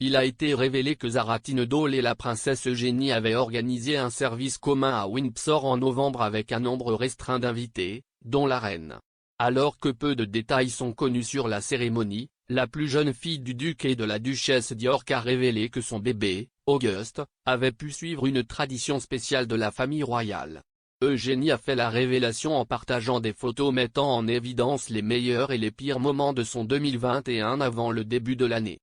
il a été révélé que Zara Tindall et la princesse Eugénie avaient organisé un service commun à Windsor en novembre avec un nombre restreint d'invités, dont la reine. Alors que peu de détails sont connus sur la cérémonie, la plus jeune fille du duc et de la duchesse d'York a révélé que son bébé, Auguste, avait pu suivre une tradition spéciale de la famille royale. Eugénie a fait la révélation en partageant des photos mettant en évidence les meilleurs et les pires moments de son 2021 avant le début de l'année.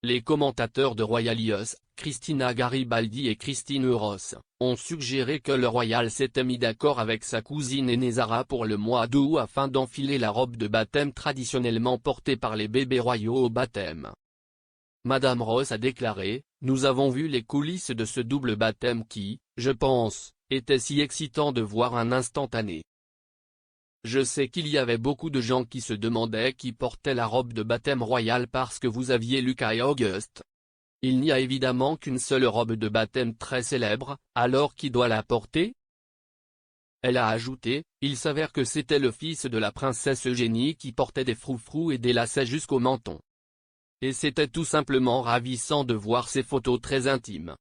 Les commentateurs de Royal News, Christina Garibaldi et Christine Ross, ont suggéré que le royal s'était mis d'accord avec sa cousine aînée Zara pour le mois d'août afin d'enfiler la robe de baptême traditionnellement portée par les bébés royaux au baptême. Madame Ross a déclaré, « Nous avons vu les coulisses de ce double baptême qui, je pense, était si excitant de voir un instantané. Je sais qu'il y avait beaucoup de gens qui se demandaient qui portait la robe de baptême royale parce que vous aviez Lucas et Auguste. Il n'y a évidemment qu'une seule robe de baptême très célèbre, alors qui doit la porter ?» Elle a ajouté, « Il s'avère que c'était le fils de la princesse Eugénie qui portait des froufrous et des lacets jusqu'au menton. Et c'était tout simplement ravissant de voir ces photos très intimes. »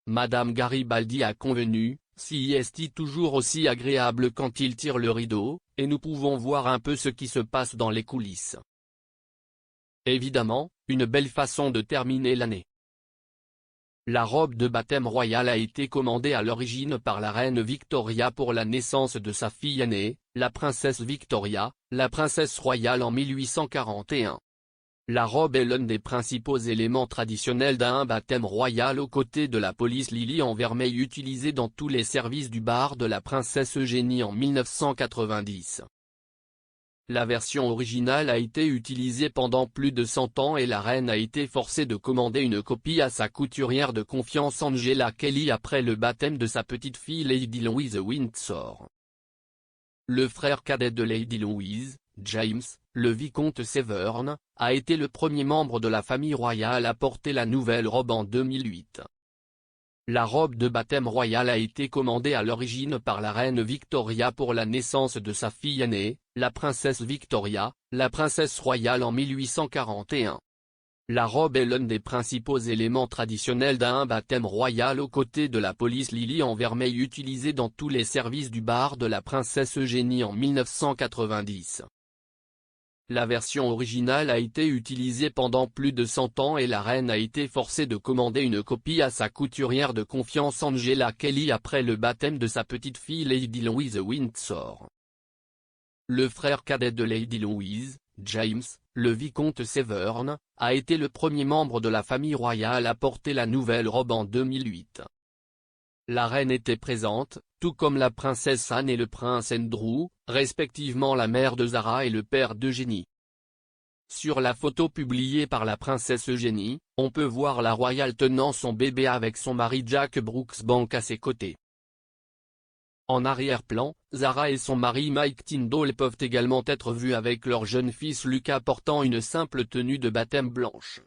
Madame Garibaldi a convenu, « Si est toujours aussi agréable quand il tire le rideau, et nous pouvons voir un peu ce qui se passe dans les coulisses. » Évidemment, une belle façon de terminer l'année. La robe de baptême royale a été commandée à l'origine par la reine Victoria pour la naissance de sa fille aînée, la princesse Victoria, la princesse royale en 1841. La robe est l'un des principaux éléments traditionnels d'un baptême royal aux côtés de la police lily en vermeil utilisée dans tous les services du bar de la princesse Eugénie en 1990. La version originale a été utilisée pendant plus de 100 ans et la reine a été forcée de commander une copie à sa couturière de confiance Angela Kelly après le baptême de sa petite fille Lady Louise Windsor. Le frère cadet de Lady Louise, James, le vicomte Severn, a été le premier membre de la famille royale à porter la nouvelle robe en 2008. La robe de baptême royale a été commandée à l'origine par la reine Victoria pour la naissance de sa fille aînée, la princesse Victoria, la princesse royale en 1841. La robe est l'un des principaux éléments traditionnels d'un baptême royal aux côtés de la police lily en vermeil utilisée dans tous les services du bar de la princesse Eugénie en 1990. La version originale a été utilisée pendant plus de 100 ans et la reine a été forcée de commander une copie à sa couturière de confiance Angela Kelly après le baptême de sa petite fille Lady Louise Windsor. Le frère cadet de Lady Louise, James, le vicomte Severn, a été le premier membre de la famille royale à porter la nouvelle robe en 2008. La reine était présente, tout comme la princesse Anne et le prince Andrew, respectivement la mère de Zara et le père d'Eugénie. Sur la photo publiée par la princesse Eugénie, on peut voir la royale tenant son bébé avec son mari Jack Brooksbank à ses côtés. En arrière-plan, Zara et son mari Mike Tindall peuvent également être vus avec leur jeune fils Lucas portant une simple tenue de baptême blanche.